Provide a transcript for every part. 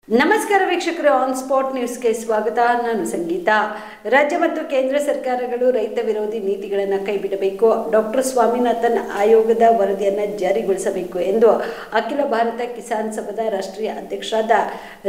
ನಮಸ್ಕಾರ ವೀಕ್ಷಕರೇ, on spot ನ್ಯೂಸ್ಗೆ ಸ್ವಾಗತ. ನಾನು ಸಂಗೀತ. ರಾಜ್ಯ ಮತ್ತು ಕೇಂದ್ರ ಸರ್ಕಾರಗಳು ರೈತ ವಿರೋಧಿ ನೀತಿಗಳನ್ನು ಕೈಬಿಡಬೇಕು, ಡಾಕ್ಟರ್ ಸ್ವಾಮಿನಾಥನ್ ಆಯೋಗದ ವರದಿಯನ್ನು ಜಾರಿಗೊಳಿಸಬೇಕು ಎಂದು ಅಖಿಲ ಭಾರತ ಕಿಸಾನ್ ಸಭಾದ ರಾಷ್ಟ್ರೀಯ ಅಧ್ಯಕ್ಷರಾದ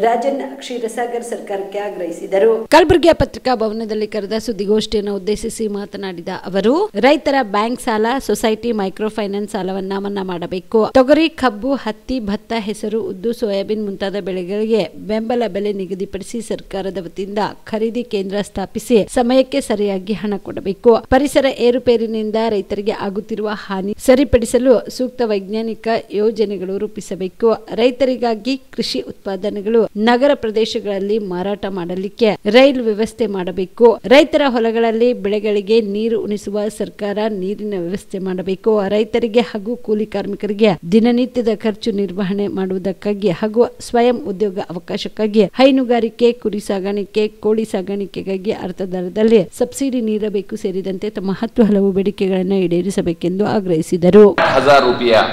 ರಾಜನ್ ಕ್ಷೀರಸಾಗರ್ ಸರ್ಕಾರಕ್ಕೆ ಆಗ್ರಹಿಸಿದರು. ಕಲಬುರಗಿಯ ಪತ್ರಿಕಾ ಭವನದಲ್ಲಿ ಕರೆದ ಸುದ್ದಿಗೋಷ್ಠಿಯನ್ನು ಉದ್ದೇಶಿಸಿ ಮಾತನಾಡಿದ ಅವರು, ರೈತರ ಬ್ಯಾಂಕ್ ಸಾಲ, ಸೊಸೈಟಿ, ಮೈಕ್ರೋ ಫೈನಾನ್ಸ್ ಸಾಲವನ್ನ ಮನ್ನಾ ಮಾಡಬೇಕು. ತೊಗರಿ, ಕಬ್ಬು, ಹತ್ತಿ, ಭತ್ತ, ಹೆಸರು, ಉದ್ದು, ಸೋಯಾಬೀನ್ ಮುಂತಾದ ಬೆಳೆಗಳಿಗೆ ಬೆಂಬಲ ಬೆಲೆ ನಿಗದಿಪಡಿಸಿ ಸರ್ಕಾರದ ವತಿಯಿಂದ ಖರೀದಿ ಕೇಂದ್ರ ಸ್ಥಾಪಿಸಿ ಸಮಯಕ್ಕೆ ಸರಿಯಾಗಿ ಹಣ ಕೊಡಬೇಕು. ಪರಿಸರ ಏರುಪೇರಿನಿಂದ ರೈತರಿಗೆ ಆಗುತ್ತಿರುವ ಹಾನಿ ಸರಿಪಡಿಸಲು ಸೂಕ್ತ ವೈಜ್ಞಾನಿಕ ಯೋಜನೆಗಳು ರೂಪಿಸಬೇಕು. ರೈತರಿಗಾಗಿ ಕೃಷಿ ಉತ್ಪಾದನೆಗಳು ನಗರ ಪ್ರದೇಶಗಳಲ್ಲಿ ಮಾರಾಟ ಮಾಡಲಿಕ್ಕೆ ರೈಲು ವ್ಯವಸ್ಥೆ ಮಾಡಬೇಕು. ರೈತರ ಹೊಲಗಳಲ್ಲಿ ಬೆಳೆಗಳಿಗೆ ನೀರು ಉಣಿಸುವ ಸರ್ಕಾರ ನೀರಿನ ವ್ಯವಸ್ಥೆ ಮಾಡಬೇಕು. ರೈತರಿಗೆ ಹಾಗೂ ಕೂಲಿ ಕಾರ್ಮಿಕರಿಗೆ ದಿನನಿತ್ಯದ ಖರ್ಚು ನಿರ್ವಹಣೆ ಮಾಡುವುದಕ್ಕಾಗಿ ಹಾಗೂ ಸ್ವಯಂ ಉದ್ಯೋಗ ಅವಕಾಶಕ್ಕಾಗಿ ಹೈನುಗಾರಿಕೆ, ಕುರಿ ಸಾಗಾಣಿಕೆ, ಕೋಳಿ ಸಾಗಾಣಿಕೆಗಾಗಿ ಅರ್ಧ ದರದಲ್ಲಿ ಸಬ್ಸಿಡಿ ನೀಡಬೇಕು ಸೇರಿದಂತೆ ತಮ್ಮ ಹಲವು ಬೇಡಿಕೆಗಳನ್ನು ಈಡೇರಿಸಬೇಕೆಂದು ಆಗ್ರಹಿಸಿದರು. ₹1000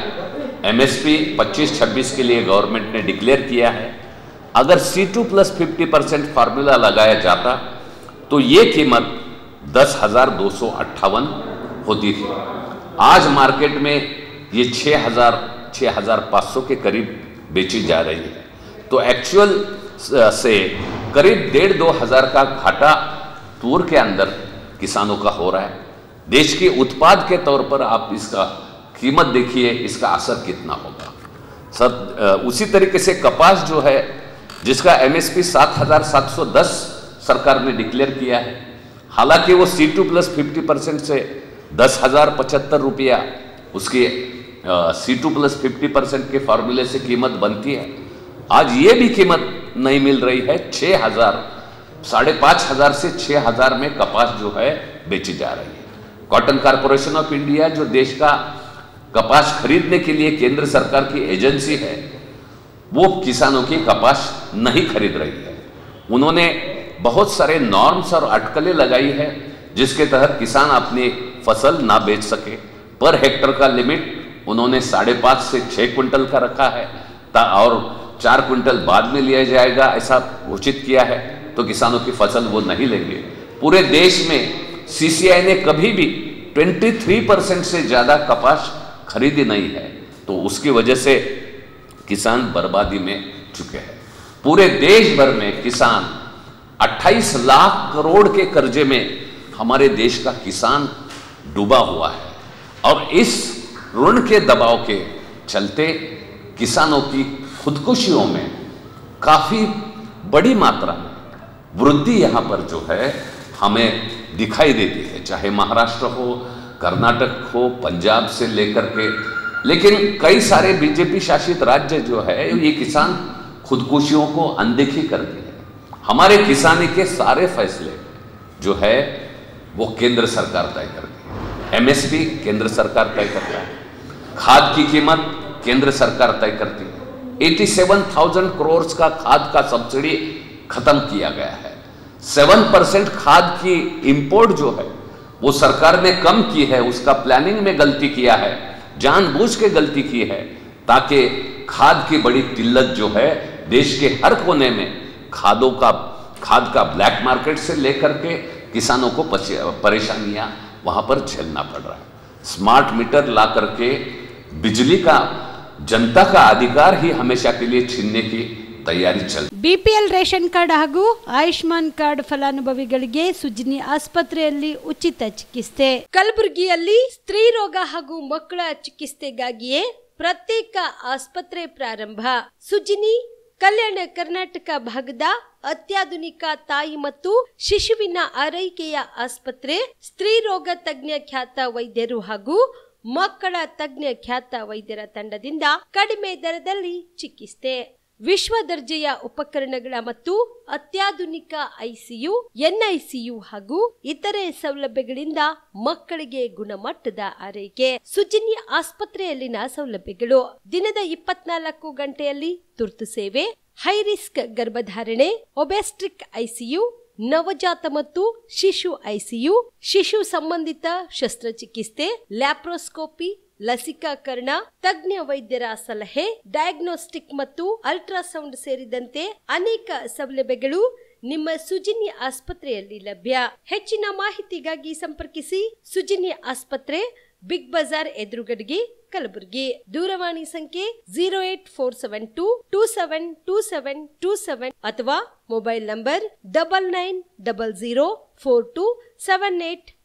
MSP 25-26 के लिए गवर्नमेंट ने डिक्लेयर किया है. अगर C2 प्लस 50% फार्मूला लगाया जाता तो ये कीमत 10,258 होती थी. आज मार्केट में ये 6,500 के करीब बेची जा रही है. तो एक्चुअल से करीब 1,500-2 हज़ार का घाटा तूर के अंदर किसानों का हो रहा है. देश के उत्पाद के तौर पर आप इसका कीमत देखिए, इसका असर कितना होगा. सर, उसी तरीके से कपास जो है, जिसका MSP 7,710 सरकार ने डिक्लेयर किया है, हालांकि वो C2 प्लस 50% से 10,075 रुपया उसकी C2 प्लस 50% के फार्मूले से कीमत बनती है. आज ये भी कीमत नहीं मिल रही है. 6,000, 5,500 से 6,000 में कपास जो है बेची जा रही है. कॉटन कारपोरेशन ऑफ इंडिया जो देश का कपास खरीदने के लिए केंद्र सरकार की एजेंसी है, वो किसानों की कपास नहीं खरीद रही है. उन्होंने बहुत सारे नॉर्म्स और अटकलें लगाई है जिसके तहत किसान अपनी फसल ना बेच सके. पर हेक्टर का लिमिट उन्होंने 5.5 से 6 क्विंटल का रखा है और 4 क्विंटल बाद में लिया जाएगा, ऐसा घोषित किया है. तो किसानों की फसल वो नहीं लेंगे. पूरे देश में CCI ने कभी भी 23% से ज़्यादा कपास खरीदी नहीं है. तो उसकी वजह से किसान बर्बादी में चुके हैं. पूरे देश भर में किसान 28 लाख करोड़ के कर्जे में हमारे देश का किसान डूबा हुआ है. और इस ऋण के दबाव के चलते किसानों की खुदकुशियों में काफ़ी बड़ी मात्रा में वृद्धि यहाँ पर जो है हमें दिखाई देती है, चाहे महाराष्ट्र हो, कर्नाटक हो, पंजाब से लेकर के. लेकिन कई सारे बीजेपी शासित राज्य जो है ये किसान खुदकुशियों को अनदेखी करते हैं. हमारे किसानी के सारे फैसले जो है वो केंद्र सरकार तय करती है. MSP केंद्र सरकार तय करता है. खाद की कीमत केंद्र सरकार तय करती है. 87,000 करोड़ का खाद का सब्सिडी खत्म किया गया है. 7% खाद की इंपोर्ट जो है वो सरकार ने कम की है. उसका प्लानिंग में गलती किया है, जानबूझ के गलती की है, ताकि खाद की बड़ी किल्लत जो है देश के हर कोने में खाद का ब्लैक मार्केट से लेकर के किसानों को परेशानियां वहां पर झेलना पड़ रहा है. स्मार्ट मीटर ला करके बिजली का जनता का अधिकार ही हमेशा के लिए छीनने की तैयारी चल. BPL ರೇಷನ್ ಕಾರ್ಡ್ ಹಾಗೂ ಆಯುಷ್ಮಾನ್ ಕಾರ್ಡ್ ಫಲಾನುಭವಿಗಳಿಗೆ ಸುಜಿನಿ ಆಸ್ಪತ್ರೆಯಲ್ಲಿ ಉಚಿತ ಚಿಕಿತ್ಸೆ. ಕಲಬುರಗಿಯಲ್ಲಿ ಸ್ತ್ರೀ ರೋಗ ಹಾಗೂ ಮಕ್ಕಳ ಚಿಕಿತ್ಸೆಗಾಗಿಯೇ ಪ್ರತ್ಯೇಕ ಆಸ್ಪತ್ರೆ ಪ್ರಾರಂಭ. ಸುಜಿನಿ ಕಲ್ಯಾಣ ಕರ್ನಾಟಕ ಭಾಗದ ಅತ್ಯಾಧುನಿಕ ತಾಯಿ ಮತ್ತು ಶಿಶುವಿನ ಆರೈಕೆಯ ಆಸ್ಪತ್ರೆ. ಸ್ತ್ರೀ ರೋಗ ತಜ್ಞ ಖ್ಯಾತ ವೈದ್ಯರು ಹಾಗೂ ಮಕ್ಕಳ ತಜ್ಞ ಖ್ಯಾತ ವೈದ್ಯರ ತಂಡದಿಂದ ಕಡಿಮೆ ದರದಲ್ಲಿ ಚಿಕಿತ್ಸೆ, ವಿಶ್ವ ದರ್ಜೆಯ ಉಪಕರಣಗಳ ಮತ್ತು ಅತ್ಯಾಧುನಿಕ ICU, NICU ಹಾಗೂ ಇತರೆ ಸೌಲಭ್ಯಗಳಿಂದ ಮಕ್ಕಳಿಗೆ ಗುಣಮಟ್ಟದ ಆರೈಕೆ. ಸುಜಿನಿ ಆಸ್ಪತ್ರೆಯಲ್ಲಿನ ಸೌಲಭ್ಯಗಳು: ದಿನದ 24 ಗಂಟೆಯಲ್ಲಿ ತುರ್ತು ಸೇವೆ, ಹೈ ರಿಸ್ಕ್ ಗರ್ಭಧಾರಣೆ, ಒಬೆಸ್ಟ್ರಿಕ್ ICU, ನವಜಾತ ಮತ್ತು ಶಿಶು ICU, ಶಿಶು ಸಂಬಂಧಿತ ಶಸ್ತ್ರಚಿಕಿತ್ಸೆ, ಲ್ಯಾಪ್ರೋಸ್ಕೋಪಿ, ಲಸಿಕಾಕರಣ, ತಜ್ಞ ವೈದ್ಯರ ಸಲಹೆ, ಡಯಾಗ್ನೋಸ್ಟಿಕ್ ಮತ್ತು ಅಲ್ಟ್ರಾಸೌಂಡ್ ಸೇರಿದಂತೆ ಅನೇಕ ಸೌಲಭ್ಯಗಳು ನಿಮ್ಮ ಸುಜಿನಿ ಆಸ್ಪತ್ರೆಯಲ್ಲಿ ಲಭ್ಯ. ಹೆಚ್ಚಿನ ಮಾಹಿತಿಗಾಗಿ ಸಂಪರ್ಕಿಸಿ ಸುಜಿನಿ ಆಸ್ಪತ್ರೆ, ಬಿಗ್ ಬಜಾರ್ ಎದುರುಗಡೆಗೆ, ಕಲಬುರಗಿ. ದೂರವಾಣಿ ಸಂಖ್ಯೆ 08472727227 ಅಥವಾ ಮೊಬೈಲ್ ನಂಬರ್ 9900427814.